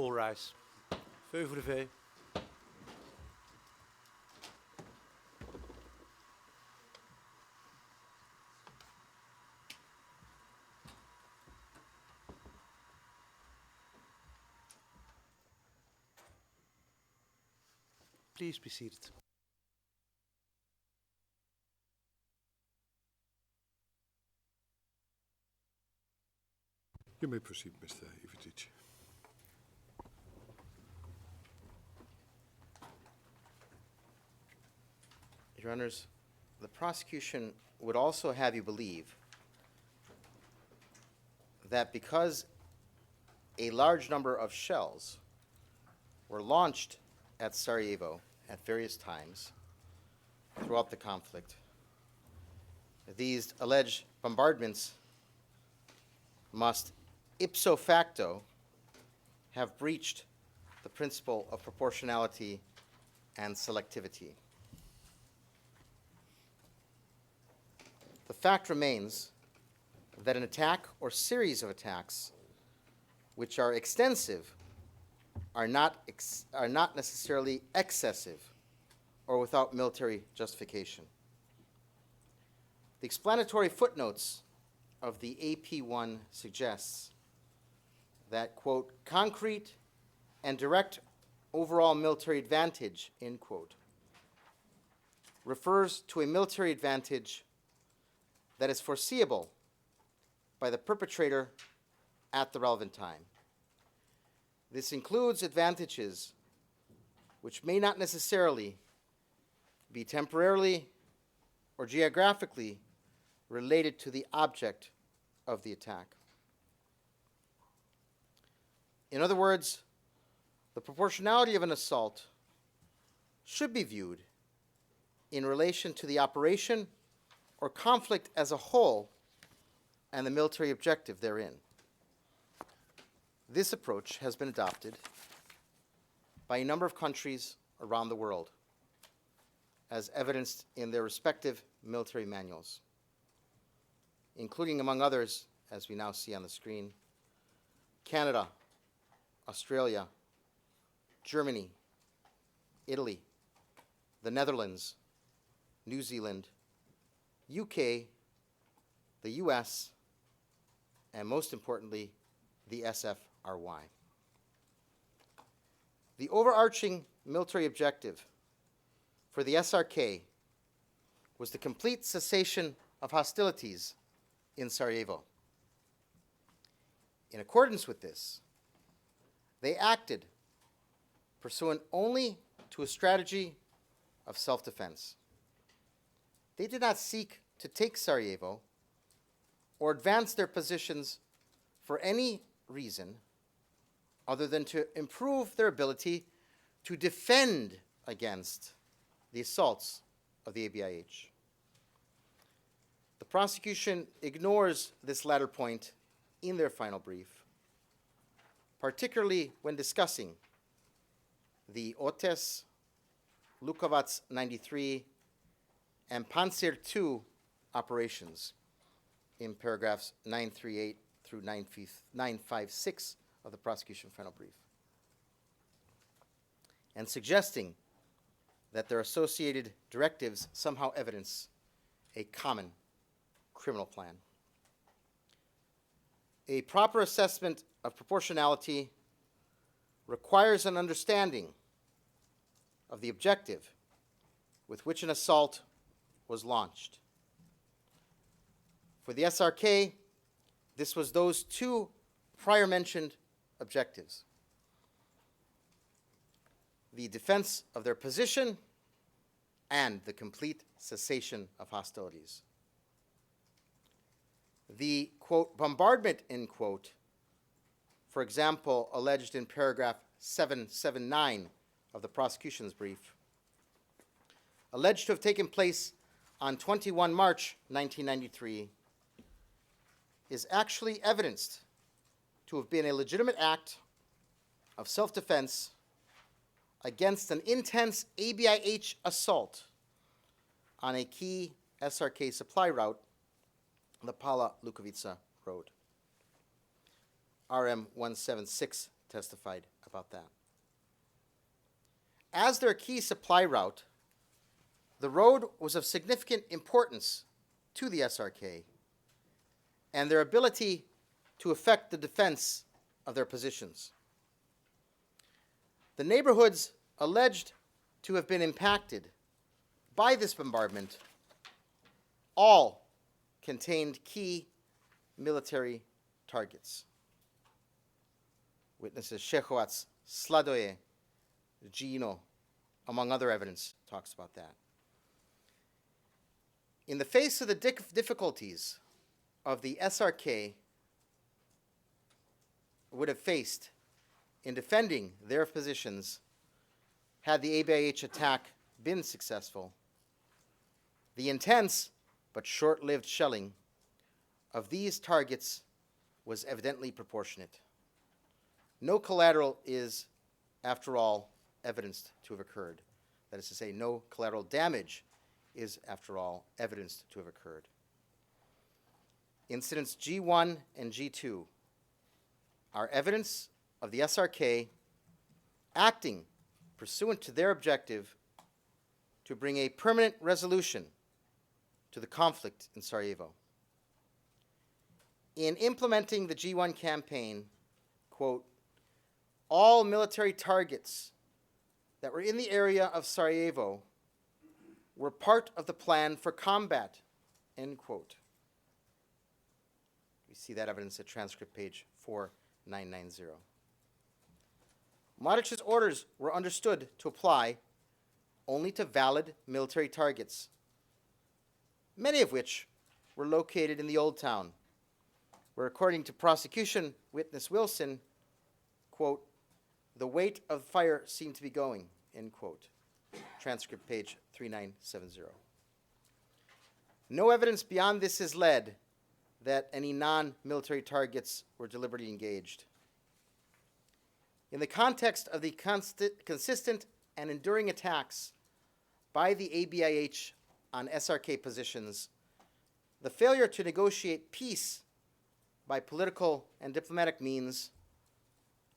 All rise. Veu voor de V. Please be seated. You may proceed, Mr. Mladić. Your Honors, the prosecution would also have you believe that because a large number of shells were launched at Sarajevo at various times throughout the conflict, these alleged bombardments must ipso facto have breached the principle of proportionality and selectivity. The fact remains that an attack or series of attacks which are extensive are not necessarily excessive or without military justification. The explanatory footnotes of the AP1 suggests that, quote, concrete and direct overall military advantage, end quote, refers to a military advantage that is foreseeable by the perpetrator at the relevant time. This includes advantages which may not necessarily be temporarily or geographically related to the object of the attack. In other words, the proportionality of an assault should be viewed in relation to the operation or conflict as a whole and the military objective therein. This approach has been adopted by a number of countries around the world, as evidenced in their respective military manuals, including, among others, as we now see on the screen, Canada, Australia, Germany, Italy, the Netherlands, New Zealand, UK, the US, and most importantly, the SFRY. The overarching military objective for the SRK was the complete cessation of hostilities in Sarajevo. In accordance with this, they acted pursuant only to a strategy of self-defense. They did not seek to take Sarajevo or advance their positions for any reason other than to improve their ability to defend against the assaults of the ABIH. The prosecution ignores this latter point in their final brief, particularly when discussing the Otes, Lukovac 93, and Panzer II operations in paragraphs 938 through 956 of the prosecution final brief, and suggesting that their associated directives somehow evidence a common criminal plan. A proper assessment of proportionality requires an understanding of the objective with which an assault was launched. For the SRK, this was those two prior mentioned objectives: the defense of their position and the complete cessation of hostilities. The, quote, bombardment, end quote, for example, alleged in paragraph 779 of the prosecution's brief, alleged to have taken place on 21 March 1993, is actually evidenced to have been a legitimate act of self-defense against an intense ABIH assault on a key SRK supply route, the Pala-Lukovica Road. RM 176 testified about that. As their key supply route, the road was of significant importance to the SRK and their ability to effect the defense of their positions. The neighborhoods alleged to have been impacted by this bombardment all contained key military targets. Witnesses Shechowatz, Sladoje, Gino, among other evidence, talks about that. In the face of the difficulties of the SRK would have faced in defending their positions had the ABIH attack been successful, the intense but short-lived shelling of these targets was evidently proportionate. No collateral is, after all, evidenced to have occurred. That is to say, no collateral damage is, after all, evidenced to have occurred. Incidents G1 and G2 are evidence of the SRK acting pursuant to their objective to bring a permanent resolution to the conflict in Sarajevo. In implementing the G1 campaign, quote, all military targets that were in the area of Sarajevo were part of the plan for combat, end quote. We see that evidence at transcript page 4990. Mladić's orders were understood to apply only to valid military targets, many of which were located in the Old Town, where, according to prosecution witness Wilson, quote, the weight of fire seemed to be going, end quote. Transcript page 3970. No evidence beyond this is led that any non-military targets were deliberately engaged. In the context of the consistent and enduring attacks by the ABIH on SRK positions, the failure to negotiate peace by political and diplomatic means,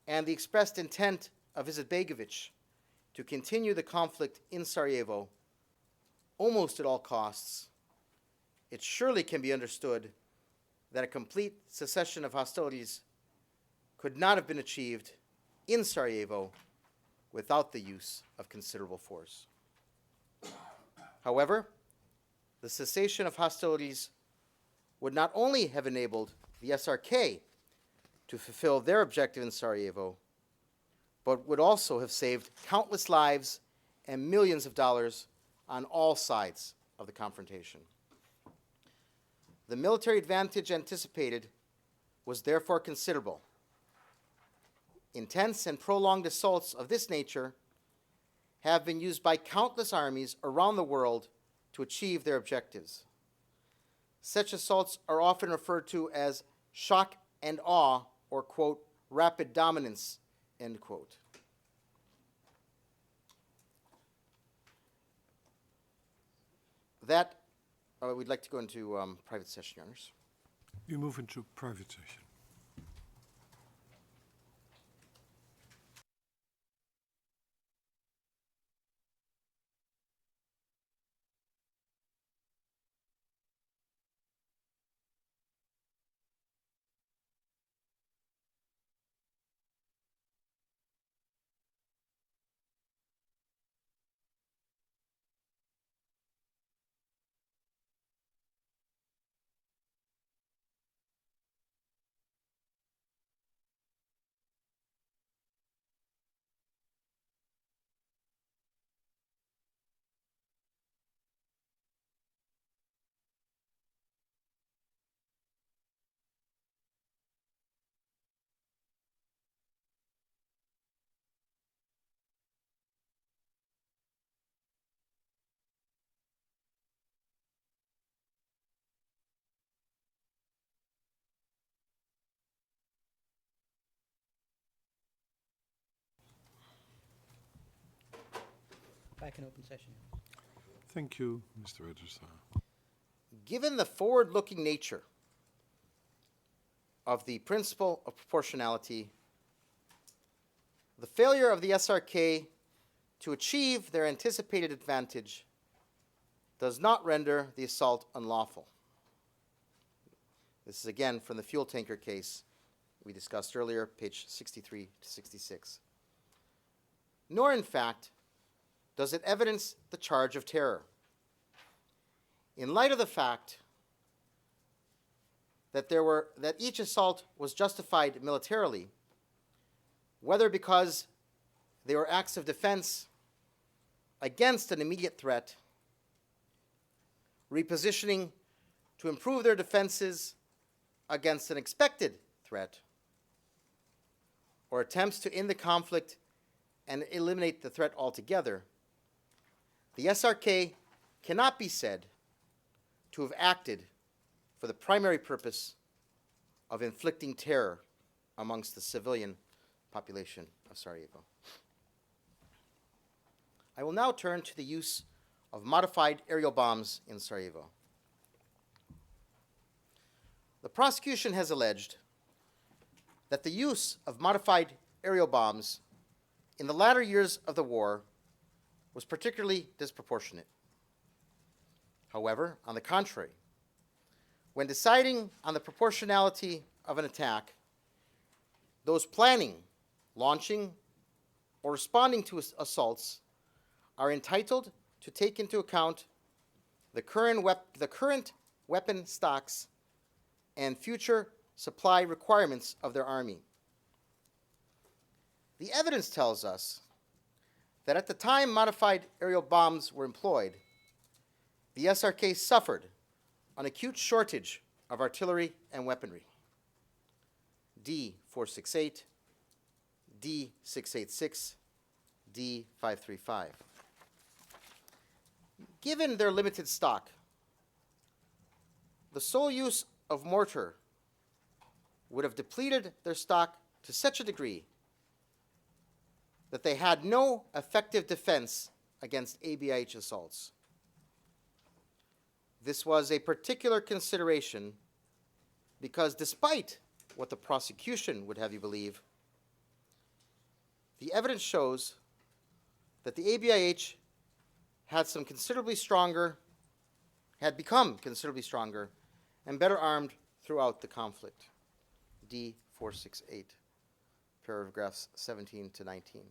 and the expressed intent of Izetbegovic to continue the conflict in Sarajevo almost at all costs, it surely can be understood that a complete cessation of hostilities could not have been achieved in Sarajevo without the use of considerable force. However, the cessation of hostilities would not only have enabled the SRK to fulfill their objective in Sarajevo, but would also have saved countless lives and millions of dollars on all sides of the confrontation. The military advantage anticipated was therefore considerable. Intense and prolonged assaults of this nature have been used by countless armies around the world to achieve their objectives. Such assaults are often referred to as shock and awe, or, quote, rapid dominance, end quote. That, we'd like to go into private session, Your Honors. We move into private session. Back in open session. Thank you, Mr. Registrar. Given the forward-looking nature of the principle of proportionality, the failure of the SRK to achieve their anticipated advantage does not render the assault unlawful. This is again from the fuel tanker case we discussed earlier, page 63 to 66. Nor, in fact, does it evidence the charge of terror. In light of the fact that each assault was justified militarily, whether because they were acts of defense against an immediate threat, repositioning to improve their defenses against an expected threat, or attempts to end the conflict and eliminate the threat altogether, the SRK cannot be said to have acted for the primary purpose of inflicting terror amongst the civilian population of Sarajevo. I will now turn to the use of modified aerial bombs in Sarajevo. The prosecution has alleged that the use of modified aerial bombs in the latter years of the war was particularly disproportionate. However, on the contrary, when deciding on the proportionality of an attack, those planning, launching, or responding to assaults are entitled to take into account the current weapon stocks and future supply requirements of their army. The evidence tells us that at the time modified aerial bombs were employed, the SRK suffered an acute shortage of artillery and weaponry. D468, D686, D535. Given their limited stock, the sole use of mortar would have depleted their stock to such a degree that they had no effective defense against ABIH assaults. This was a particular consideration because despite what the prosecution would have you believe, the evidence shows that the ABIH had become considerably stronger and better armed throughout the conflict. D468, paragraphs 17 to 19.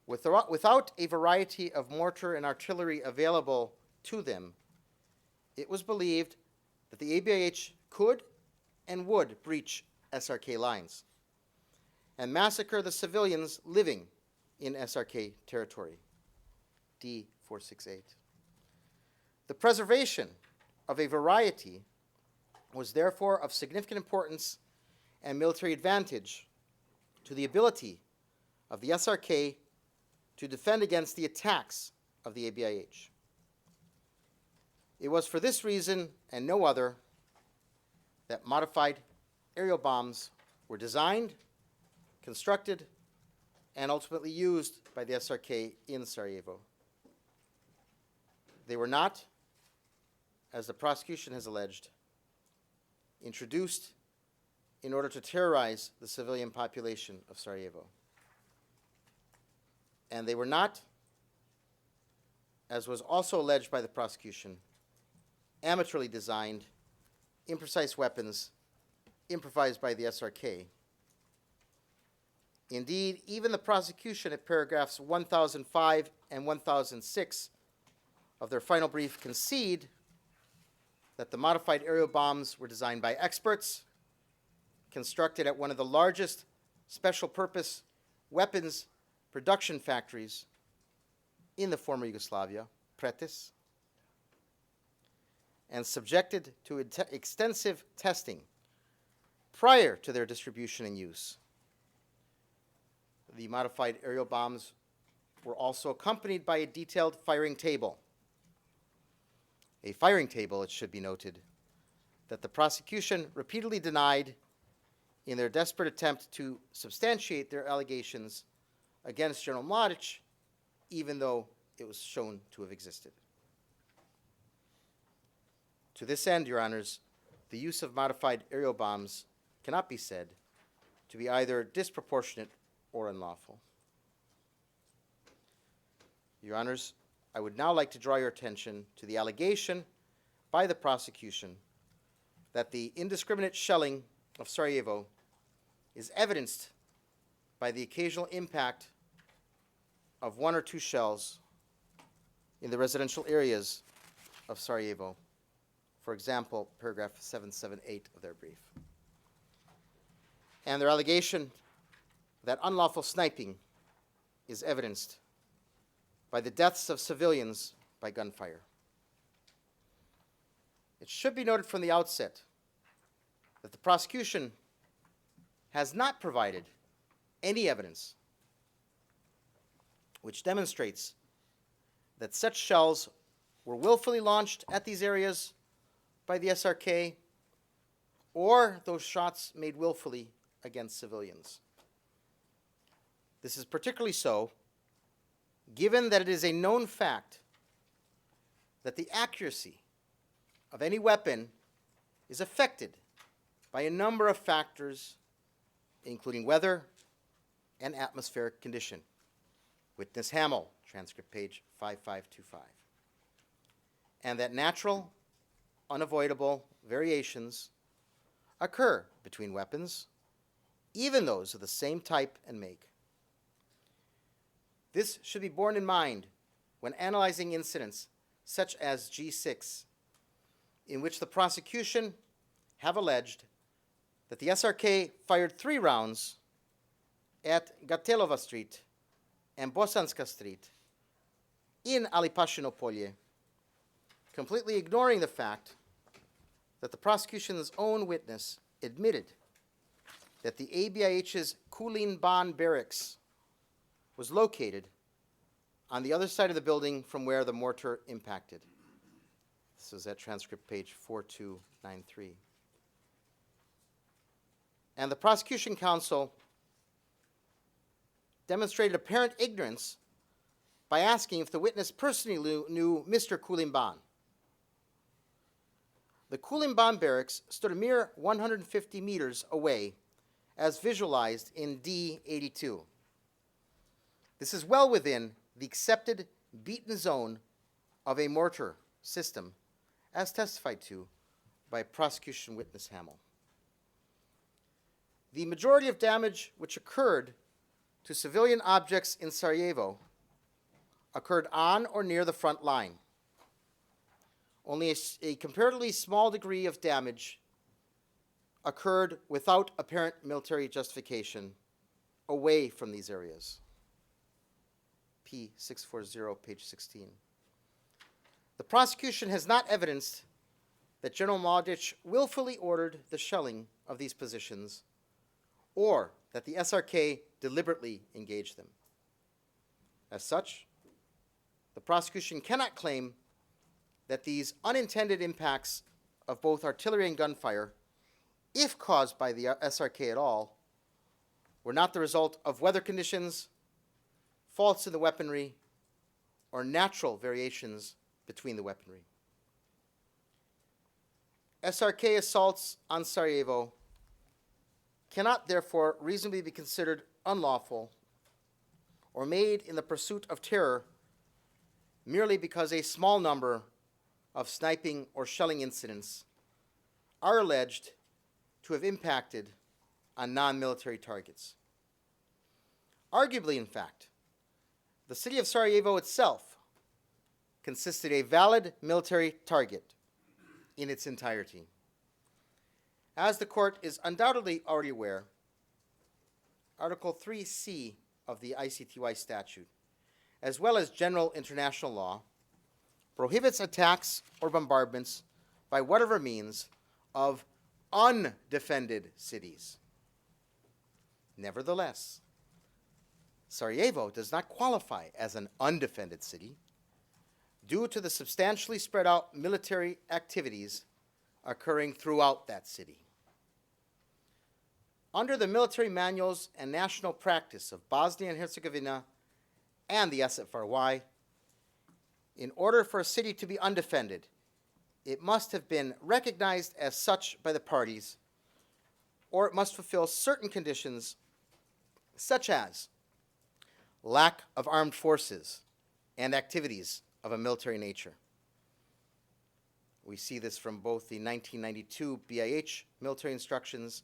Without a variety of mortar and artillery available to them, it was believed that the ABIH could and would breach SRK lines and massacre the civilians living in SRK territory. D468. The preservation of a variety was therefore of significant importance and military advantage to the ability of the SRK to defend against the attacks of the ABIH. It was for this reason and no other that modified aerial bombs were designed, constructed, and ultimately used by the SRK in Sarajevo. They were not, as the prosecution has alleged, introduced in order to terrorize the civilian population of Sarajevo. And they were not, as was also alleged by the prosecution, amateurly designed, imprecise weapons improvised by the SRK. Indeed, even the prosecution at paragraphs 1005 and 1006 of their final brief concede that the modified aerial bombs were designed by experts, constructed at one of the largest special purpose weapons production factories in the former Yugoslavia, Pretis, and subjected to extensive testing prior to their distribution and use. The modified aerial bombs were also accompanied by a detailed firing table. A firing table, it should be noted, that the prosecution repeatedly denied in their desperate attempt to substantiate their allegations against General Mladić, even though it was shown to have existed. To this end, Your Honors, the use of modified aerial bombs cannot be said to be either disproportionate or unlawful. Your Honors, I would now like to draw your attention to the allegation by the prosecution that the indiscriminate shelling of Sarajevo is evidenced by the occasional impact of one or two shells in the residential areas of Sarajevo. For example, paragraph 778 of their brief. And their allegation that unlawful sniping is evidenced by the deaths of civilians by gunfire. It should be noted from the outset that the prosecution has not provided any evidence which demonstrates that such shells were willfully launched at these areas by the SRK or those shots made willfully against civilians. This is particularly so given that it is a known fact that the accuracy of any weapon is affected by a number of factors, including weather and atmospheric condition. Witness Hamill, transcript page 5525. And that natural, unavoidable variations occur between weapons, even those of the same type and make. This should be borne in mind when analyzing incidents such as G6, in which the prosecution have alleged that the SRK fired 3 rounds at Gatelova Street and Bosanska Street in Alipashino Polje, completely ignoring the fact that the prosecution's own witness admitted that the ABIH's Kulin Ban barracks was located on the other side of the building from where the mortar impacted. This is at transcript page 4293. And the prosecution counsel demonstrated apparent ignorance by asking if the witness personally knew Mr. Kulimban. The Kulimban barracks stood a mere 150 meters away, as visualized in D82. This is well within the accepted beaten zone of a mortar system, as testified to by prosecution witness Hamill. The majority of damage which occurred to civilian objects in Sarajevo occurred on or near the front line. Only a comparatively small degree of damage occurred without apparent military justification away from these areas. P640, page 16. The prosecution has not evidenced that General Mladić willfully ordered the shelling of these positions or that the SRK deliberately engaged them. As such, the prosecution cannot claim that these unintended impacts of both artillery and gunfire, if caused by the SRK at all, were not the result of weather conditions, faults in the weaponry, or natural variations between the weaponry. SRK assaults on Sarajevo cannot therefore reasonably be considered unlawful or made in the pursuit of terror merely because a small number of sniping or shelling incidents are alleged to have impacted on non-military targets. Arguably, in fact, the city of Sarajevo itself consisted a valid military target in its entirety. As the court is undoubtedly already aware, Article 3C of the ICTY statute, as well as general international law, prohibits attacks or bombardments by whatever means of undefended cities. Nevertheless, Sarajevo does not qualify as an undefended city due to the substantially spread out military activities occurring throughout that city. Under the military manuals and national practice of Bosnia and Herzegovina and the SFRY, in order for a city to be undefended, it must have been recognized as such by the parties, or it must fulfill certain conditions such as lack of armed forces and activities of a military nature. We see this from both the 1992 BIH military instructions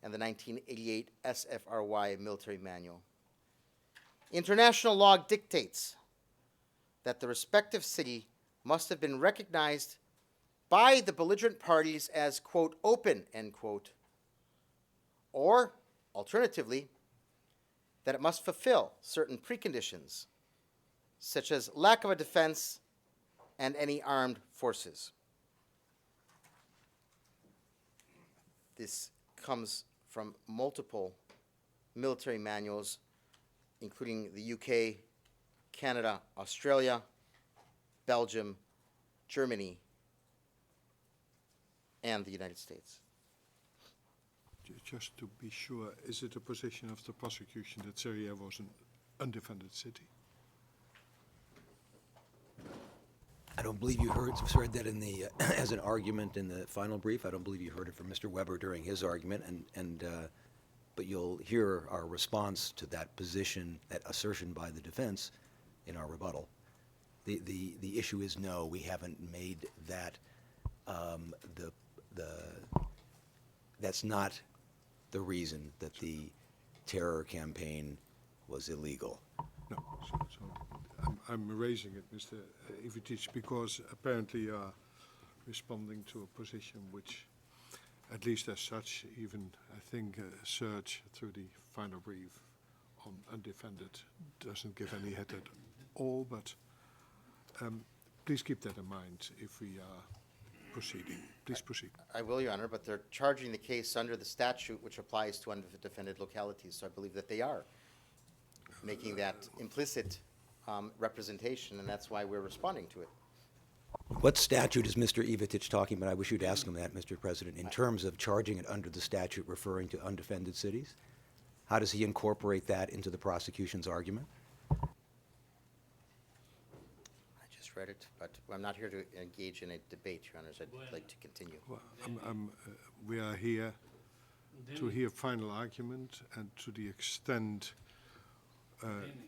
and the 1988 SFRY military manual. International law dictates that the respective city must have been recognized by the belligerent parties as, quote, open, end quote, or, alternatively, that it must fulfill certain preconditions, such as lack of a defense and any armed forces. This comes from multiple military manuals, including the UK, Canada, Australia, Belgium, Germany, and the United States. Just to be sure, is it a position of the prosecution that Syria was an undefended city? I don't believe you heard that in the as an argument in the final brief. I don't believe you heard it from Mr. Weber during his argument, but you'll hear our response to that position, that assertion by the defense, in our rebuttal. The issue is no, we haven't made that. That's not the reason that the terror campaign was illegal. No. So I'm raising it, Mr. Mladić, because apparently you are responding to a position which, at least as such, even I think a search through the final brief on undefended doesn't give any hint at all, but please keep that in mind if we are proceeding. Please proceed. I will, Your Honor, but they're charging the case under the statute which applies to undefended localities, so I believe that they are making that implicit representation, and that's why we're responding to it. What statute is Mr. Mladić talking about? I wish you'd ask him that, Mr. President, in terms of charging it under the statute referring to undefended cities. How does he incorporate that into the prosecution's argument? I just read it, but I'm not here to engage in a debate, Your Honors. I'd like to continue. Well, we are here to hear final argument, and to the extent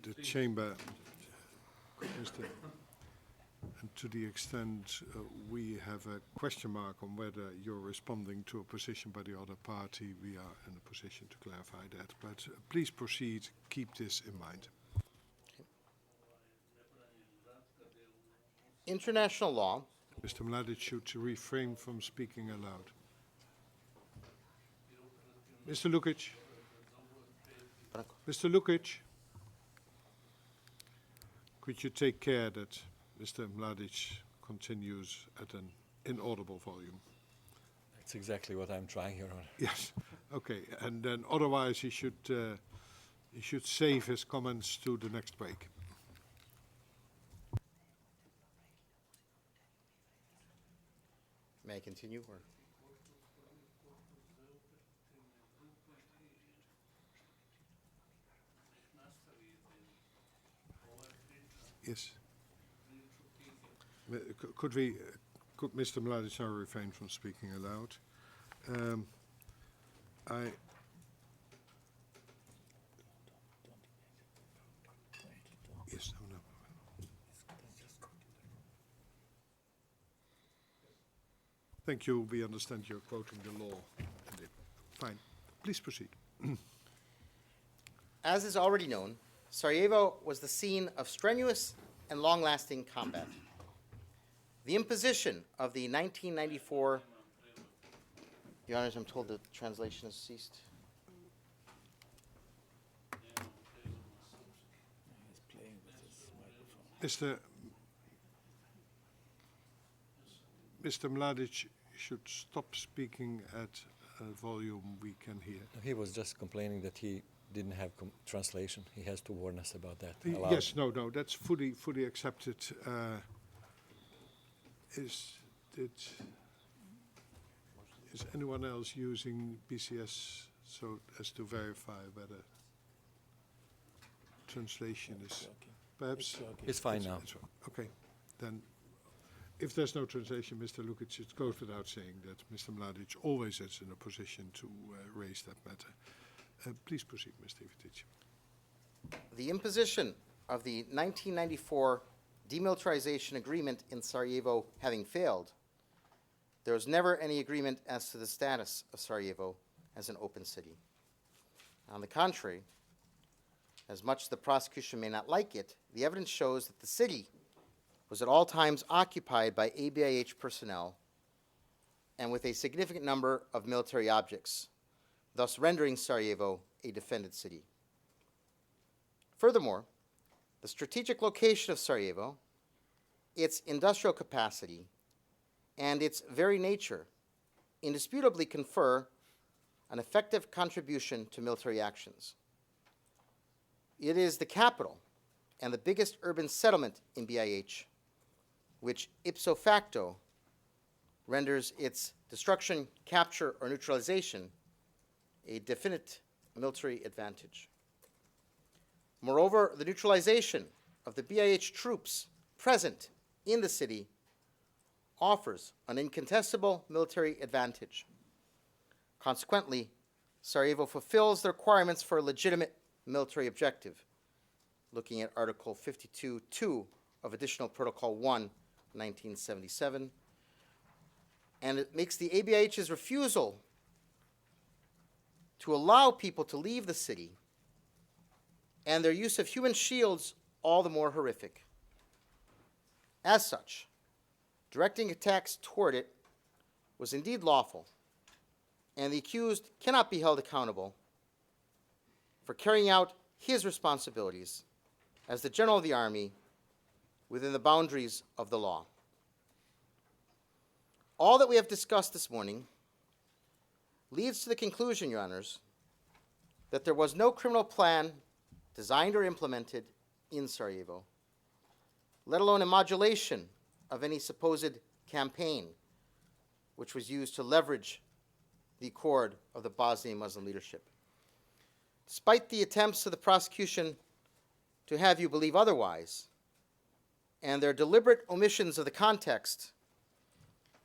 the chamber, and to the extent we have a question mark on whether you're responding to a position by the other party, we are in a position to clarify that. But please proceed, keep this in mind. Okay. International law. Mr. Mladić should refrain from speaking aloud. Mr. Lukic. Mr. Lukic. Could you take care that Mr. Mladić continues at an inaudible volume? That's exactly what I'm trying, Your Honor. Yes. Okay. And then otherwise he should save his comments to the next break. May I continue? Or? Yes. Could Mr. Mladić now refrain from speaking aloud? Yes, no. Thank you. We understand you're quoting the law. Fine. Please proceed. As is already known, Sarajevo was the scene of strenuous and long-lasting combat. The imposition of the 1994, Your Honors, I'm told the translation has ceased. Mr. Mladić should stop speaking at a volume we can hear. He was just complaining that he didn't have translation. He has to warn us about that. Yes, no, that's fully accepted. Is anyone else using BCS so as to verify whether translation is perhaps? It's fine now. Okay, then if there's no translation, Mr. Lukic, it goes without saying that Mr. Mladić always is in a position to raise that matter. Please proceed, Mr. Mladić. the imposition of the 1994 demilitarization agreement in Sarajevo having failed, there was never any agreement as to the status of Sarajevo as an open city. On the contrary, as much as the prosecution may not like it, the evidence shows that the city was at all times occupied by ABIH personnel and with a significant number of military objects, thus rendering Sarajevo a defended city. Furthermore, the strategic location of Sarajevo, its industrial capacity, and its very nature indisputably confer an effective contribution to military actions. It is the capital and the biggest urban settlement in BIH, which ipso facto renders its destruction, capture, or neutralization a definite military advantage. Moreover, the neutralization of the BIH troops present in the city offers an incontestable military advantage. Consequently, Sarajevo fulfills the requirements for a legitimate military objective, looking at Article 52.2 of Additional Protocol 1, 1977, and it makes the ABIH's refusal to allow people to leave the city and their use of human shields all the more horrific. As such, directing attacks toward it was indeed lawful, and the accused cannot be held accountable for carrying out his responsibilities as the General of the Army within the boundaries of the law. All that we have discussed this morning leads to the conclusion, Your Honors, that there was no criminal plan designed or implemented in Sarajevo, let alone a modulation of any supposed campaign which was used to leverage the accord of the Bosnian Muslim leadership. Despite the attempts of the prosecution to have you believe otherwise, and their deliberate omissions of the context,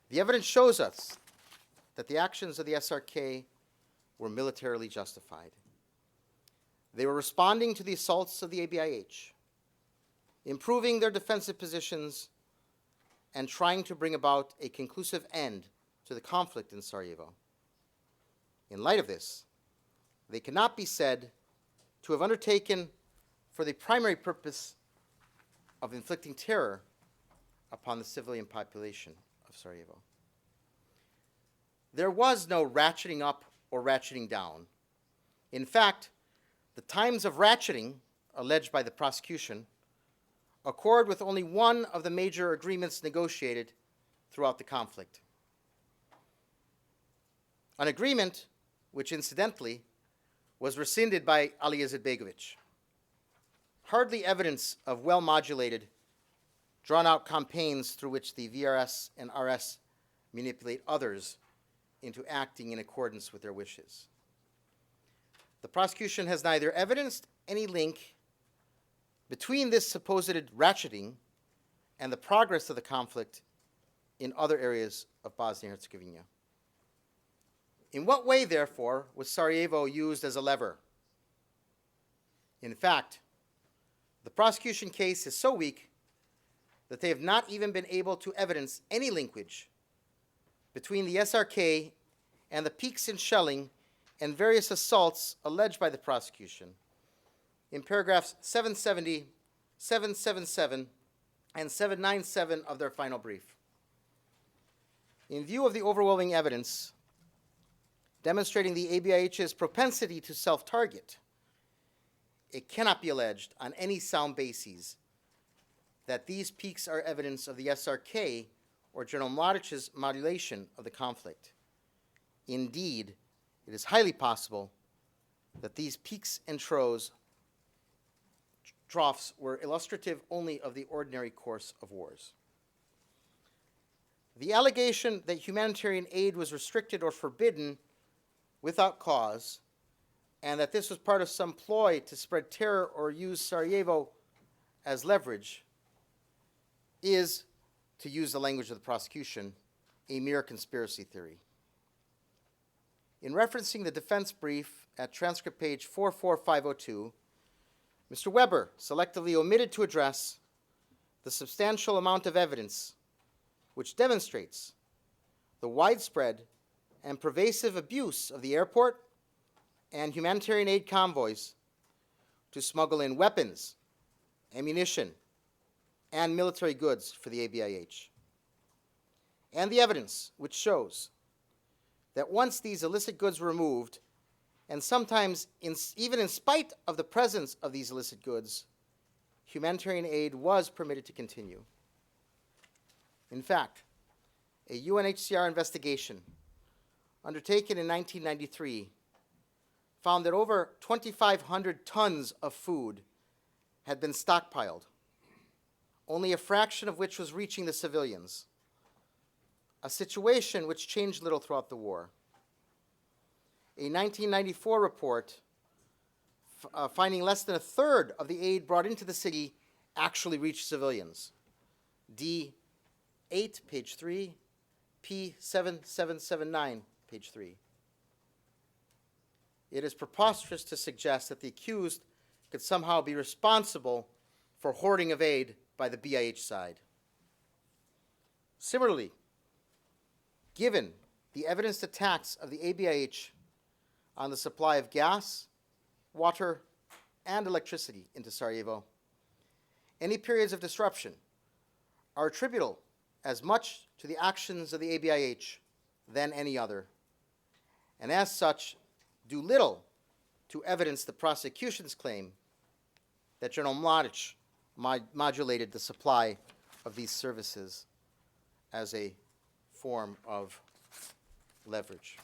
the evidence shows us that the actions of the SRK were militarily justified. They were responding to the assaults of the ABIH, improving their defensive positions, and trying to bring about a conclusive end to the conflict in Sarajevo. In light of this, they cannot be said to have undertaken for the primary purpose of inflicting terror upon the civilian population of Sarajevo. There was no ratcheting up or ratcheting down. In fact, the times of ratcheting, alleged by the prosecution, accord with only one of the major agreements negotiated throughout the conflict. An agreement which, incidentally, was rescinded by Ali Izetbegovic. Hardly evidence of well-modulated, drawn-out campaigns through which the VRS and RS manipulate others into acting in accordance with their wishes. The prosecution has neither evidenced any link between this supposed ratcheting and the progress of the conflict in other areas of Bosnia and Herzegovina. In what way, therefore, was Sarajevo used as a lever? In fact, the prosecution case is so weak that they have not even been able to evidence any linkage between the SRK and the peaks in shelling and various assaults alleged by the prosecution in paragraphs 770, 777, and 797 of their final brief. In view of the overwhelming evidence demonstrating the ABIH's propensity to self-target, it cannot be alleged on any sound bases that these peaks are evidence of the SRK or General Mladić's modulation of the conflict. Indeed, it is highly possible that these peaks and troughs were illustrative only of the ordinary course of wars. The allegation that humanitarian aid was restricted or forbidden without cause, and that this was part of some ploy to spread terror or use Sarajevo as leverage, is, to use the language of the prosecution, a mere conspiracy theory. In referencing the defense brief at transcript page 44502, Mr. Weber selectively omitted to address the substantial amount of evidence which demonstrates the widespread and pervasive abuse of the airport and humanitarian aid convoys to smuggle in weapons, ammunition, and military goods for the ABIH. And the evidence which shows that once these illicit goods were removed, and sometimes even in spite of the presence of these illicit goods, humanitarian aid was permitted to continue. In fact, a UNHCR investigation undertaken in 1993 found that over 2,500 tons of food had been stockpiled, only a fraction of which was reaching the civilians, a situation which changed little throughout the war. A 1994 report finding less than a third of the aid brought into the city actually reached civilians. D8, page 3, P7779, page 3. It is preposterous to suggest that the accused could somehow be responsible for hoarding of aid by the BIH side. Similarly, given the evidenced attacks of the ABIH on the supply of gas, water, and electricity into Sarajevo, any periods of disruption are attributable as much to the actions of the ABIH than any other, and as such, do little to evidence the prosecution's claim that General Mladić modulated the supply of these services as a form of leverage.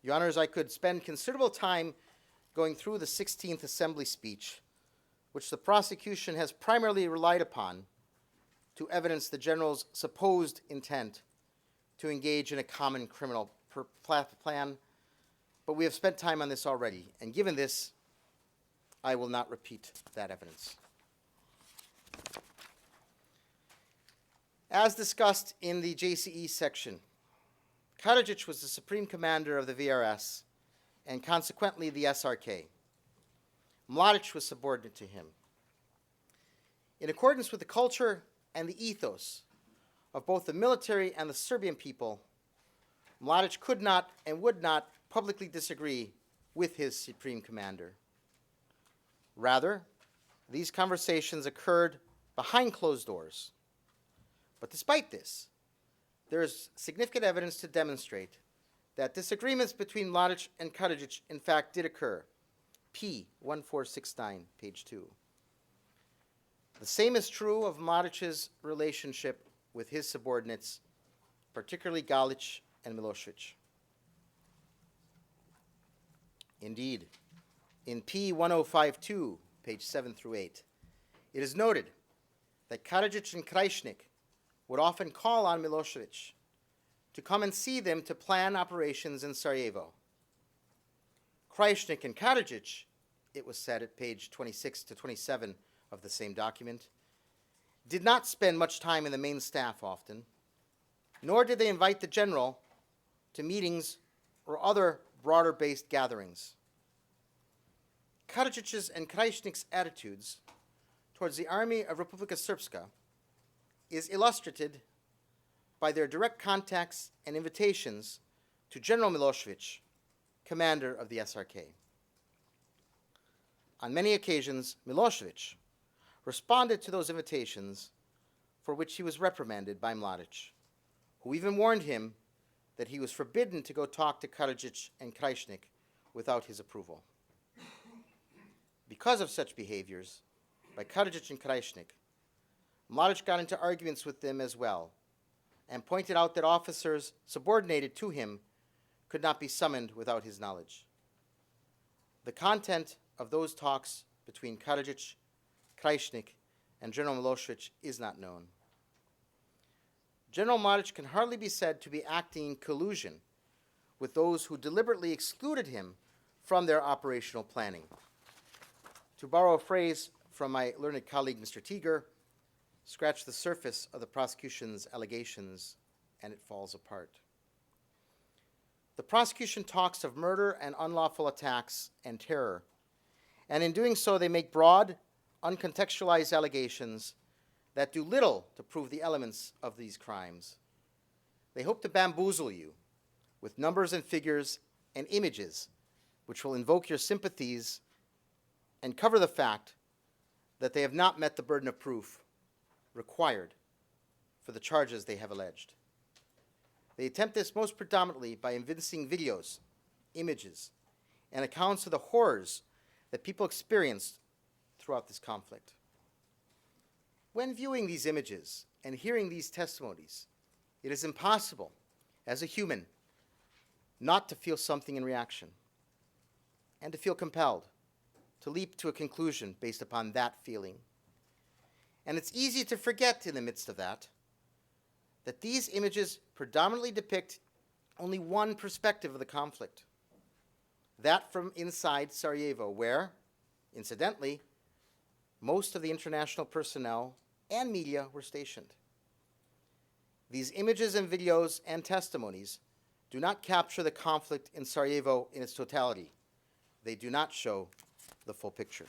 Your Honors, I could spend considerable time going through the 16th Assembly speech, which the prosecution has primarily relied upon to evidence the General's supposed intent to engage in a common criminal plan, but we have spent time on this already, and given this, I will not repeat that evidence. As discussed in the JCE section, Karadzic was the supreme commander of the VRS and consequently the SRK. Mladić was subordinate to him. In accordance with the culture and the ethos of both the military and the Serbian people, Mladić could not and would not publicly disagree with his supreme commander. Rather, these conversations occurred behind closed doors. But despite this, there is significant evidence to demonstrate that disagreements between Mladić and Karadzic in fact did occur. P1469, page 2. The same is true of Mladić's relationship with his subordinates, particularly Galić and Milošević. Indeed, in P1052, page 7 through 8, it is noted that Karadzic and Krajišnik would often call on Milošević to come and see them to plan operations in Sarajevo. Krajišnik and Karadzic, it was said at page 26 to 27 of the same document, did not spend much time in the main staff often, nor did they invite the general to meetings or other broader-based gatherings. Karadzic's and Krajišnik's attitudes towards the army of Republika Srpska is illustrated by their direct contacts and invitations to General Milošević, commander of the SRK. On many occasions, Milošević responded to those invitations, for which he was reprimanded by Mladić, who even warned him that he was forbidden to go talk to Karadzic and Krajišnik without his approval. Because of such behaviors by Karadzic and Krajišnik, Mladić got into arguments with them as well, and pointed out that officers subordinated to him could not be summoned without his knowledge. The content of those talks between Karadzic, Krajišnik, and General Milošević is not known. General Mladić can hardly be said to be acting in collusion with those who deliberately excluded him from their operational planning. To borrow a phrase from my learned colleague, Mr. Tiger, scratch the surface of the prosecution's allegations and it falls apart. the prosecution talks of murder and unlawful attacks and terror, and in doing so they make broad, uncontextualized allegations that do little to prove the elements of these crimes. They hope to bamboozle you with numbers and figures and images which will invoke your sympathies and cover the fact that they have not met the burden of proof required for the charges they have alleged. They attempt this most predominantly by evincing videos, images, and accounts of the horrors that people experienced throughout this conflict. When viewing these images and hearing these testimonies, it is impossible, as a human, not to feel something in reaction and to feel compelled to leap to a conclusion based upon that feeling. And it's easy to forget in the midst of that these images predominantly depict only one perspective of the conflict, that from inside Sarajevo, where, incidentally, most of the international personnel and media were stationed. These images and videos and testimonies do not capture the conflict in Sarajevo in its totality. They do not show the full picture.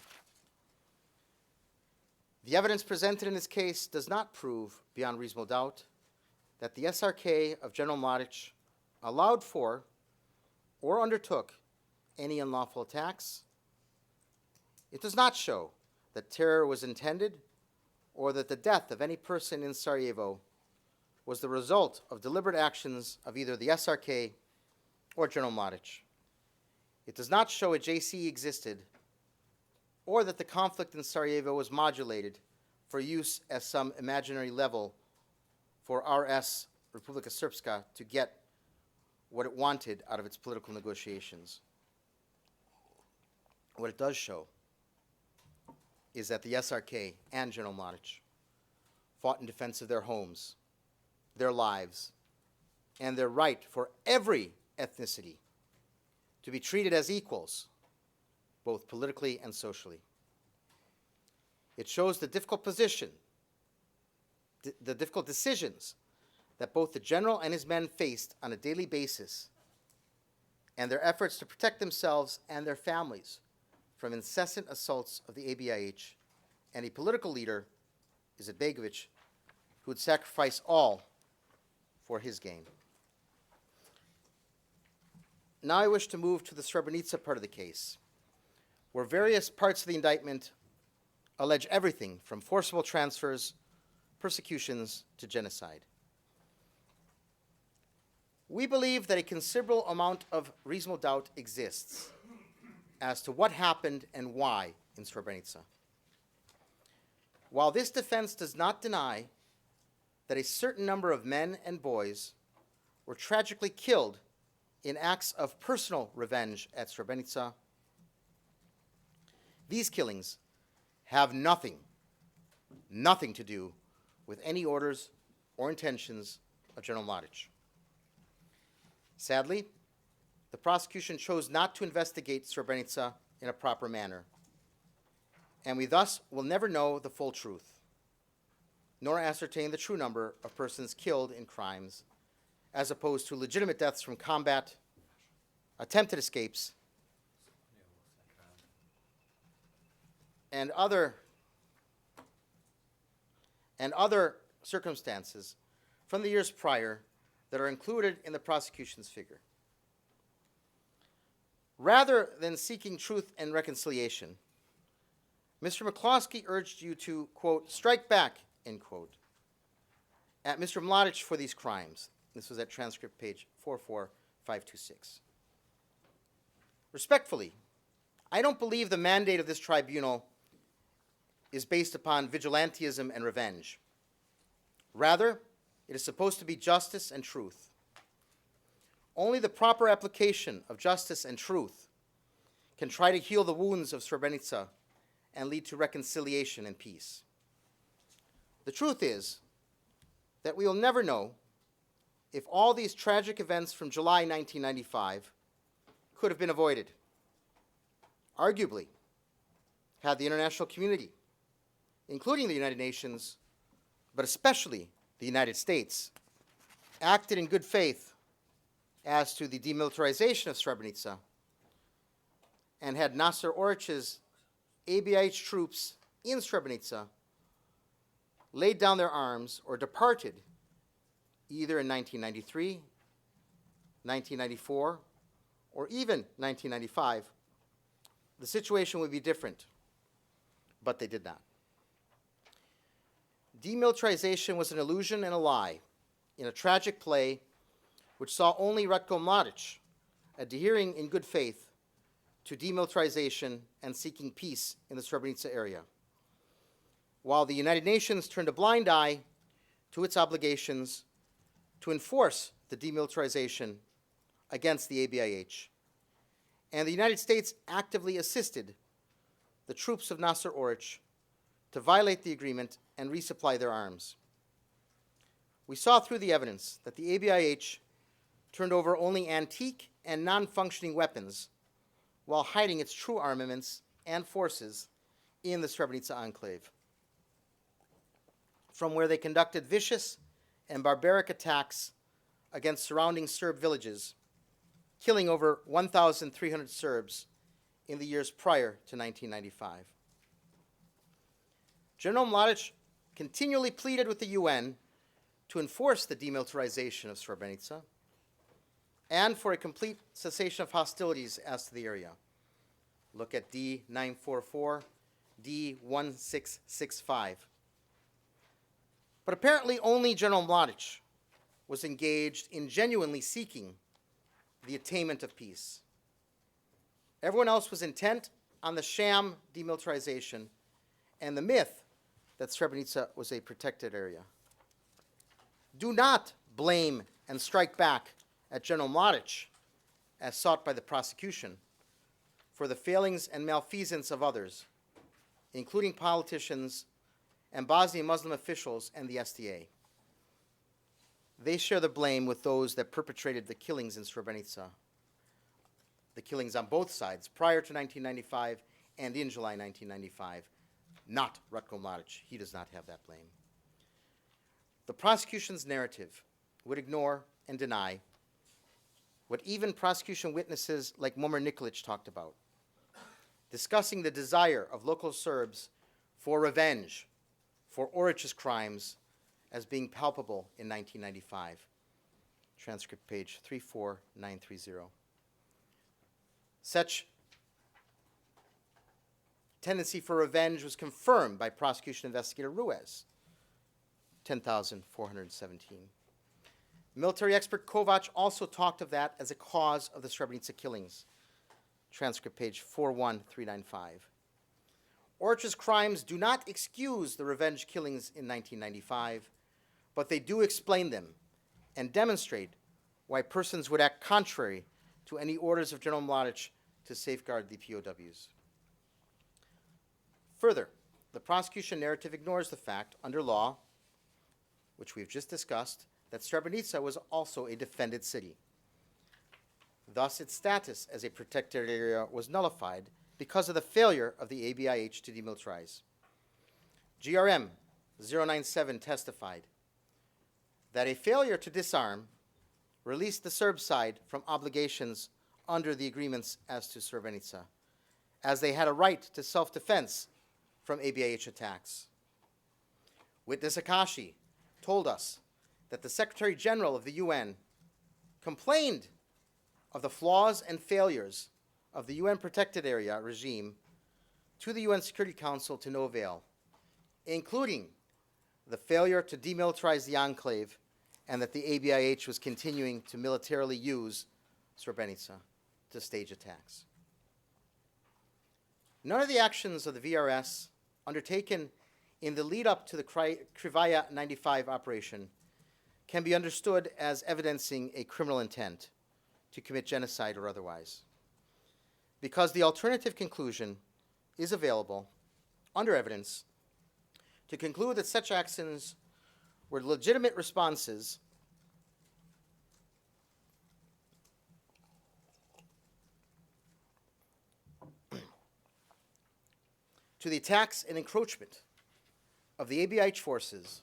The evidence presented in this case does not prove, beyond reasonable doubt, that the SRK of General Mladić allowed for or undertook any unlawful attacks. It does not show that terror was intended or that the death of any person in Sarajevo was the result of deliberate actions of either the SRK or General Mladić. It does not show a JC existed or that the conflict in Sarajevo was modulated for use as some imaginary level for RS, Republika Srpska, to get what it wanted out of its political negotiations. What it does show is that the SRK and General Mladić fought in defense of their homes, their lives, and their right for every ethnicity to be treated as equals, both politically and socially. It shows the difficult position, the difficult decisions that both the general and his men faced on a daily basis, and their efforts to protect themselves and their families from incessant assaults of the ABIH and a political leader, Izetbegovic, who would sacrifice all for his gain. Now I wish to move to the Srebrenica part of the case, where various parts of the indictment allege everything from forcible transfers, persecutions, to genocide. We believe that a considerable amount of reasonable doubt exists as to what happened and why in Srebrenica. While this defense does not deny that a certain number of men and boys were tragically killed in acts of personal revenge at Srebrenica, these killings have nothing to do with any orders or intentions of General Mladić. Sadly, the prosecution chose not to investigate Srebrenica in a proper manner, and we thus will never know the full truth, nor ascertain the true number of persons killed in crimes, as opposed to legitimate deaths from combat, attempted escapes, and other circumstances from the years prior that are included in the prosecution's figure. Rather than seeking truth and reconciliation, Mr. McCloskey urged you to, quote, strike back, end quote, at Mr. Mladić for these crimes. This was at transcript page 44526. Respectfully, I don't believe the mandate of this tribunal is based upon vigilantism and revenge. Rather, it is supposed to be justice and truth. Only the proper application of justice and truth can try to heal the wounds of Srebrenica and lead to reconciliation and peace. The truth is that we will never know if all these tragic events from July 1995 could have been avoided. Arguably, had the international community, including the United Nations, but especially the United States, acted in good faith as to the demilitarization of Srebrenica, and had Nasser Orić's ABIH troops in Srebrenica laid down their arms or departed either in 1993, 1994, or even 1995, the situation would be different, but they did not. Demilitarization was an illusion and a lie in a tragic play which saw only Ratko Mladić adhering in good faith to demilitarization and seeking peace in the Srebrenica area, while the United Nations turned a blind eye to its obligations to enforce the demilitarization against the ABIH, and the United States actively assisted the troops of Nasser Orić to violate the agreement and resupply their arms. We saw through the evidence that the ABIH turned over only antique and non-functioning weapons while hiding its true armaments and forces in the Srebrenica enclave, from where they conducted vicious and barbaric attacks against surrounding Serb villages, killing over 1,300 Serbs in the years prior to 1995. General Mladić continually pleaded with the UN to enforce the demilitarization of Srebrenica and for a complete cessation of hostilities as to the area. Look at D944, D1665. But apparently only General Mladić was engaged in genuinely seeking the attainment of peace. Everyone else was intent on the sham demilitarization and the myth that Srebrenica was a protected area. Do not blame and strike back at General Mladić, as sought by the prosecution, for the failings and malfeasance of others, including politicians and Bosnian Muslim officials and the SDA. They share the blame with those that perpetrated the killings in Srebrenica, the killings on both sides prior to 1995 and in July 1995, not Ratko Mladić. He does not have that blame. The prosecution's narrative would ignore and deny what even prosecution witnesses like Momir Nikolić talked about, discussing the desire of local Serbs for revenge for Orić's crimes as being palpable in 1995. Transcript page 34930. Such tendency for revenge was confirmed by prosecution investigator Ruiz, 10,417. Military expert Kovac also talked of that as a cause of the Srebrenica killings. Transcript page 41395. Orić's crimes do not excuse the revenge killings in 1995, but they do explain them and demonstrate why persons would act contrary to any orders of General Mladić to safeguard the POWs. Further, the prosecution narrative ignores the fact, under law, which we've just discussed, that Srebrenica was also a defended city. Thus, its status as a protected area was nullified because of the failure of the ABIH to demilitarize. GRM 097 testified that a failure to disarm released the Serb side from obligations under the agreements as to Srebrenica, as they had a right to self-defense from ABIH attacks. Witness Akashi told us that the Secretary General of the UN complained of the flaws and failures of the UN protected area regime to the UN Security Council to no avail, including the failure to demilitarize the enclave and that the ABIH was continuing to militarily use Srebrenica to stage attacks. None of the actions of the VRS undertaken in the lead up to the Krivaya 95 operation can be understood as evidencing a criminal intent to commit genocide or otherwise, because the alternative conclusion is available under evidence to conclude that such actions were legitimate responses to the attacks and encroachment of the ABIH forces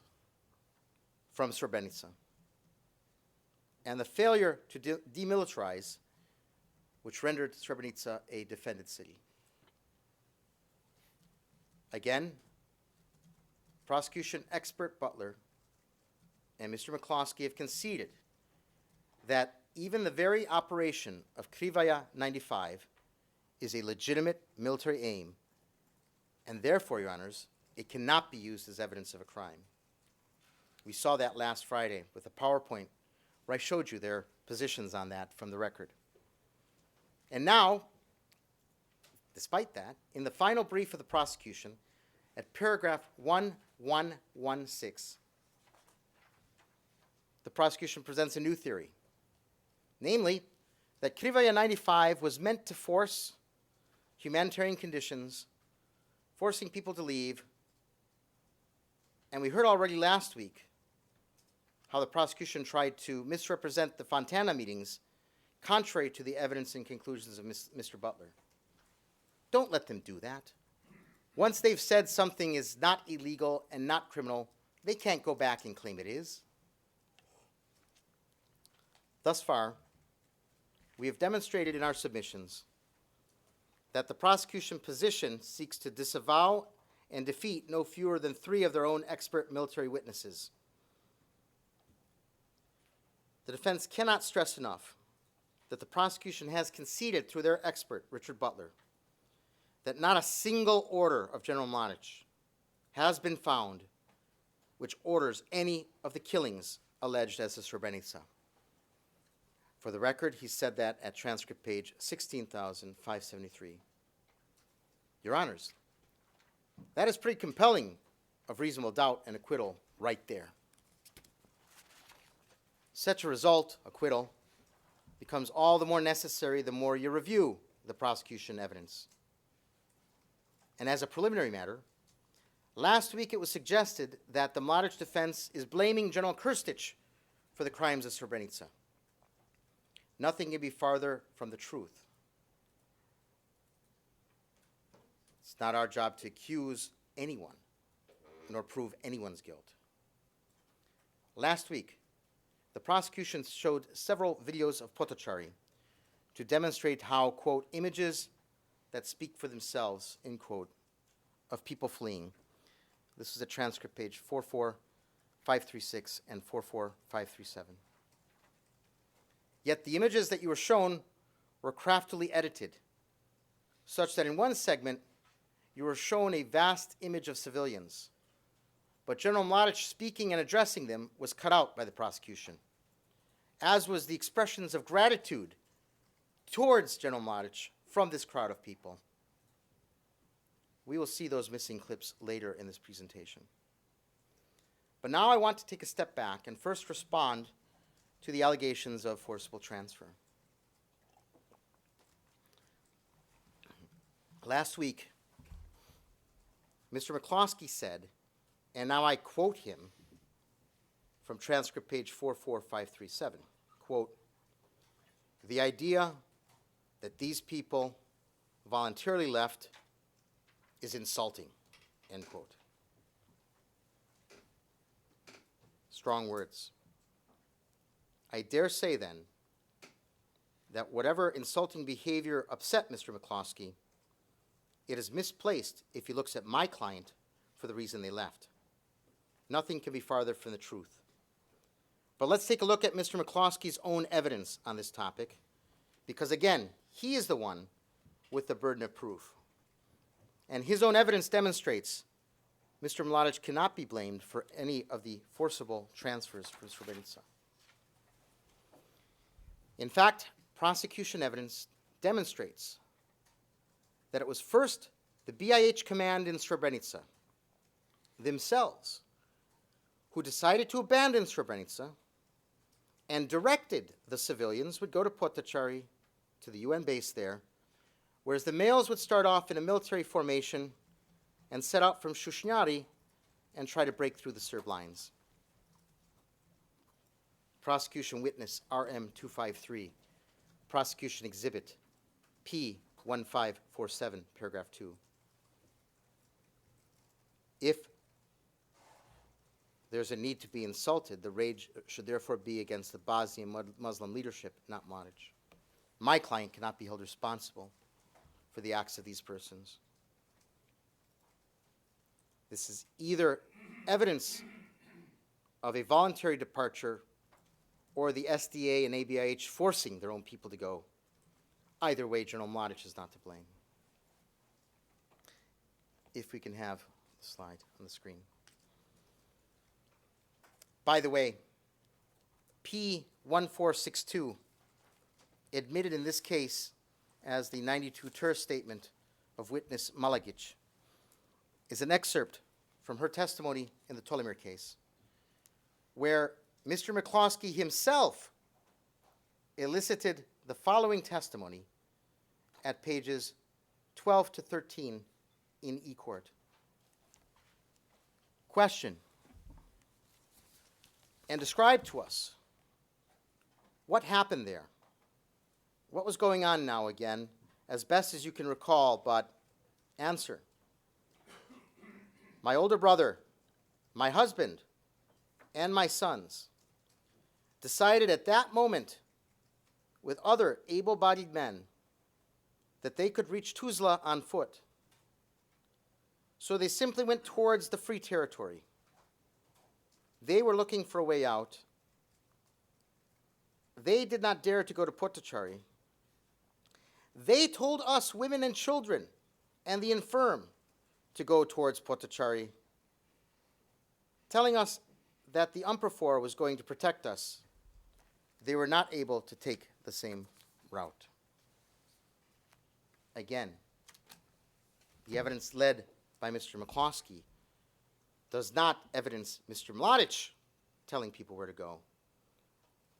from Srebrenica. and the failure to demilitarize, which rendered Srebrenica a defended city. Again, prosecution expert Butler and Mr. McCloskey have conceded that even the very operation of Krivaya 95 is a legitimate military aim, and therefore, Your Honors, it cannot be used as evidence of a crime. We saw that last Friday with a PowerPoint where I showed you their positions on that from the record. And now, despite that, in the final brief of the prosecution, at paragraph 1116, the prosecution presents a new theory, namely that Krivaya 95 was meant to force humanitarian conditions, forcing people to leave. And we heard already last week how the prosecution tried to misrepresent the Fontana meetings contrary to the evidence and conclusions of Mr. Butler. Don't let them do that. Once they've said something is not illegal and not criminal, they can't go back and claim it is. Thus far, we have demonstrated in our submissions that the prosecution position seeks to disavow and defeat no fewer than 3 of their own expert military witnesses. The defense cannot stress enough that the prosecution has conceded through their expert, Richard Butler, that not a single order of General Mladić has been found which orders any of the killings alleged as the Srebrenica. For the record, he said that at transcript page 16,573. Your Honors, that is pretty compelling of reasonable doubt and acquittal right there. Such a result, acquittal, becomes all the more necessary the more you review the prosecution evidence. And as a preliminary matter, last week it was suggested that the Mladić defense is blaming General Krstić for the crimes of Srebrenica. Nothing can be farther from the truth. It's not our job to accuse anyone nor prove anyone's guilt. Last week, the prosecution showed several videos of Potocari to demonstrate how, quote, images that speak for themselves, end quote, of people fleeing. This is at transcript page 44536 and 44537. Yet the images that you were shown were craftily edited, such that in one segment you were shown a vast image of civilians, but General Mladić speaking and addressing them was cut out by the prosecution, as was the expressions of gratitude towards General Mladić from this crowd of people. We will see those missing clips later in this presentation. But now I want to take a step back and first respond to the allegations of forcible transfer. Last week, Mr. McCloskey said, and now I quote him from transcript page 44537, quote, "The idea that these people voluntarily left is insulting," end quote. Strong words. I dare say then that whatever insulting behavior upset Mr. McCloskey, it is misplaced if he looks at my client for the reason they left. Nothing can be farther from the truth. But let's take a look at Mr. McCloskey's own evidence on this topic, because again, he is the one with the burden of proof. And his own evidence demonstrates Mr. Mladić cannot be blamed for any of the forcible transfers from Srebrenica. In fact, prosecution evidence demonstrates that it was first the BIH command in Srebrenica themselves who decided to abandon Srebrenica and directed the civilians would go to Potocari, to the UN base there, whereas the males would start off in a military formation and set out from Shushnyari and try to break through the Serb lines. Prosecution witness RM253, prosecution exhibit P1547, paragraph 2. If there's a need to be insulted, the rage should therefore be against the Bosnian Muslim leadership, not Mladić. My client cannot be held responsible for the acts of these persons. This is either evidence of a voluntary departure or the SDA and ABIH forcing their own people to go. Either way, General Mladić is not to blame. If we can have the slide on the screen. By the way, P1462, admitted in this case as the 92 tour statement of witness Mladić, is an excerpt from her testimony in the Tolimir case, where Mr. McCloskey himself elicited the following testimony at pages 12 to 13 in e-court. Question: and describe to us what happened there. What was going on now again, as best as you can recall, but answer. My older brother, my husband, and my sons decided at that moment with other able-bodied men that they could reach Tuzla on foot. So they simply went towards the free territory. They were looking for a way out. They did not dare to go to Potocari. They told us, women and children, and the infirm, to go towards Potocari, telling us that the UNPROFOR was going to protect us. They were not able to take the same route. Again, the evidence led by Mr. McCloskey does not evidence Mr. Mladić telling people where to go.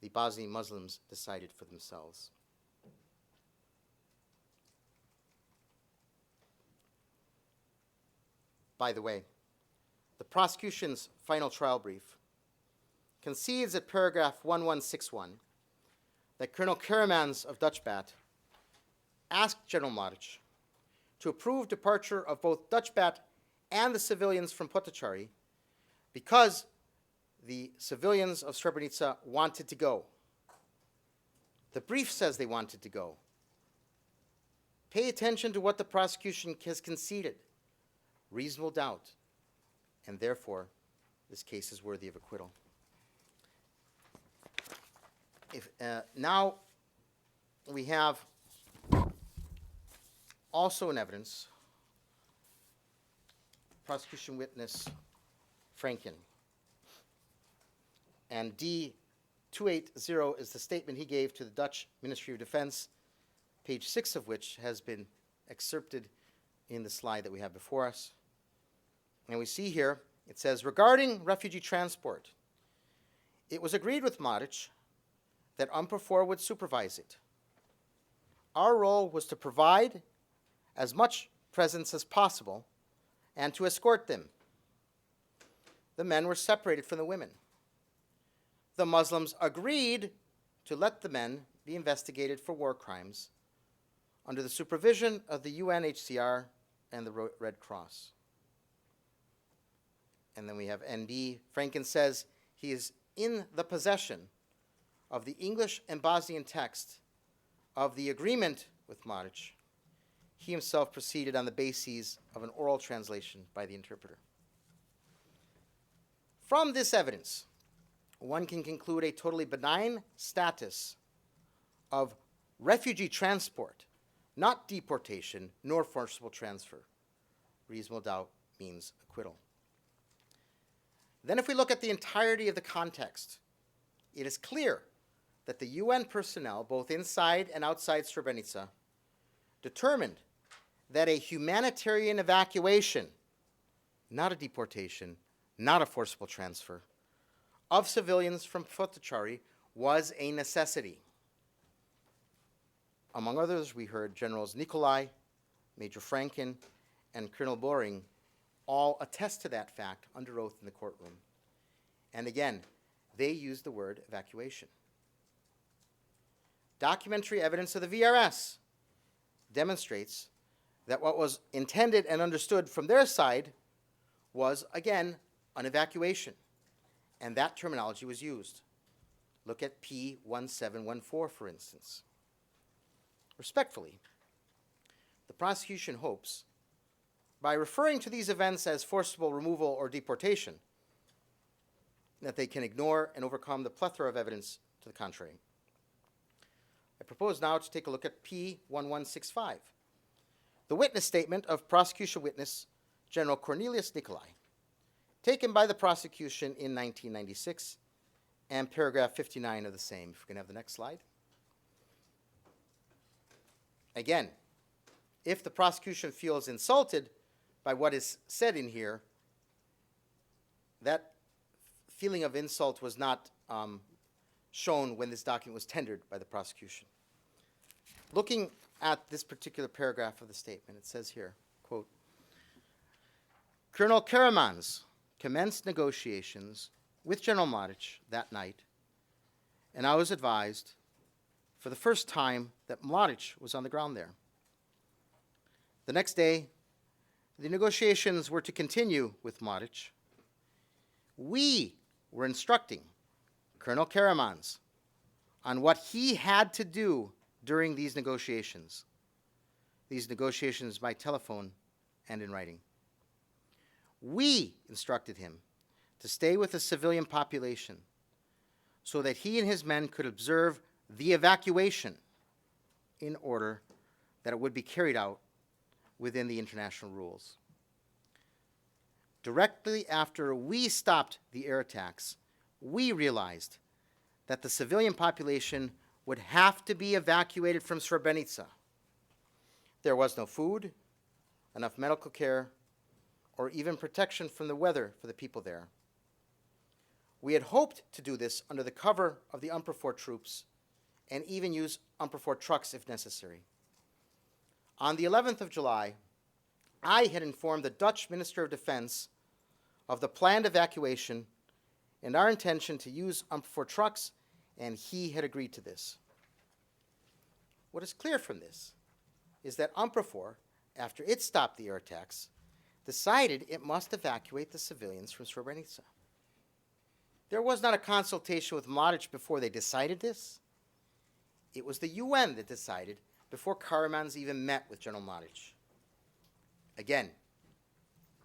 The Bosnian Muslims decided for themselves. By the way, the prosecution's final trial brief concedes at paragraph 1161 that Colonel Karamans of Dutchbat asked General Mladić to approve departure of both Dutchbat and the civilians from Potocari because the civilians of Srebrenica wanted to go. The brief says they wanted to go. Pay attention to what the prosecution has conceded. Reasonable doubt, and therefore this case is worthy of acquittal. Now we have also in evidence prosecution witness Franken. And D280 is the statement he gave to the Dutch Ministry of Defense, page 6 of which has been excerpted in the slide that we have before us. And we see here, it says, regarding refugee transport, it was agreed with Mladić that UNPROFOR would supervise it. Our role was to provide as much presence as possible and to escort them. The men were separated from the women. The Muslims agreed to let the men be investigated for war crimes under the supervision of the UNHCR and the Red Cross. And then we have NB. Franken says he is in the possession of the English and Bosnian text of the agreement with Mladić. He himself proceeded on the basis of an oral translation by the interpreter. From this evidence, one can conclude a totally benign status of refugee transport, not deportation nor forcible transfer. Reasonable doubt means acquittal. Then if we look at the entirety of the context, it is clear that the UN personnel, both inside and outside Srebrenica, determined that a humanitarian evacuation, not a deportation, not a forcible transfer, of civilians from Potocari was a necessity. Among others, we heard Generals Nicolai, Major Franken, and Colonel Boring all attest to that fact under oath in the courtroom. And again, they used the word evacuation. Documentary evidence of the VRS demonstrates that what was intended and understood from their side was, again, an evacuation. And that terminology was used. Look at P1714, for instance. Respectfully, the prosecution hopes, by referring to these events as forcible removal or deportation, that they can ignore and overcome the plethora of evidence to the contrary. I propose now to take a look at P1165, the witness statement of prosecution witness General Cornelius Nicolai, taken by the prosecution in 1996, and paragraph 59 of the same. If we can have the next slide. Again, if the prosecution feels insulted by what is said in here, that feeling of insult was not shown when this document was tendered by the prosecution. Looking at this particular paragraph of the statement, it says here, quote, Colonel Karamans commenced negotiations with General Mladić that night, and I was advised for the first time that Mladić was on the ground there. The next day, the negotiations were to continue with Mladić. We were instructing Colonel Karamans on what he had to do during these negotiations by telephone and in writing. We instructed him to stay with the civilian population so that he and his men could observe the evacuation in order that it would be carried out within the international rules. Directly after we stopped the air attacks, we realized that the civilian population would have to be evacuated from Srebrenica. There was no food, enough medical care, or even protection from the weather for the people there. We had hoped to do this under the cover of the UNPROFOR troops and even use UNPROFOR trucks if necessary. On the 11th of July, I had informed the Dutch Minister of Defense of the planned evacuation and our intention to use UNPROFOR trucks, and he had agreed to this. What is clear from this is that UNPROFOR, after it stopped the air attacks, decided it must evacuate the civilians from Srebrenica. There was not a consultation with Mladić before they decided this. It was the UN that decided before Karamans even met with General Mladić. Again,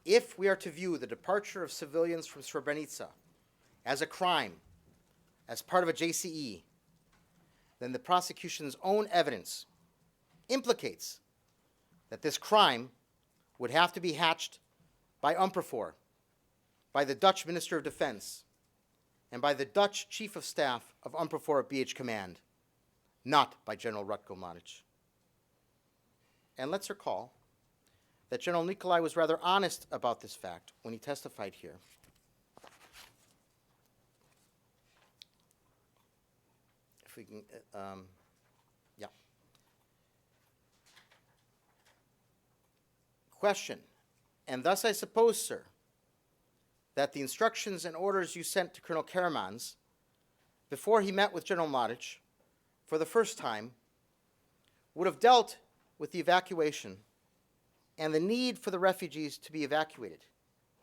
if we are to view the departure of civilians from Srebrenica as a crime, as part of a JCE, then the prosecution's own evidence implicates that this crime would have to be hatched by UNPROFOR, by the Dutch Minister of Defense, and by the Dutch Chief of Staff of UNPROFOR at BH Command, not by General Ratko Mladić. And let's recall that General Nicolai was rather honest about this fact when he testified here. If we can, yeah. Question, and thus I suppose, sir, that the instructions and orders you sent to Colonel Karamans before he met with General Mladić for the first time would have dealt with the evacuation and the need for the refugees to be evacuated.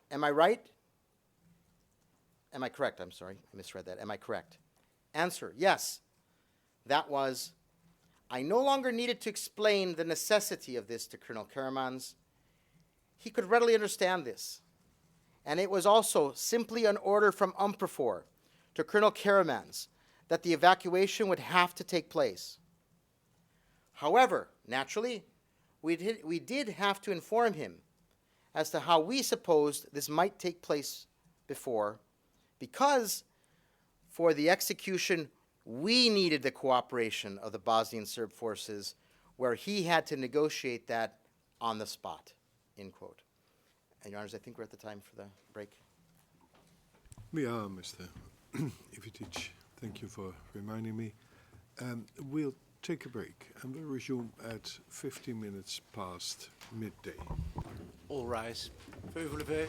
Am I right? Am I correct? I'm sorry, I misread that. Am I correct? Answer, yes. That was, I no longer needed to explain the necessity of this to Colonel Karamans. He could readily understand this. And it was also simply an order from UNPROFOR to Colonel Karamans that the evacuation would have to take place. However, naturally, we did have to inform him as to how we supposed this might take place before, because for the execution, we needed the cooperation of the Bosnian Serb forces, where he had to negotiate that on the spot, end quote. And Your Honors, I think we're at the time for the break. We are, Mr. Mladić. Thank you for reminding me. We'll take a break and we'll resume at 15 minutes past midday. All rise. Feu pour le fait.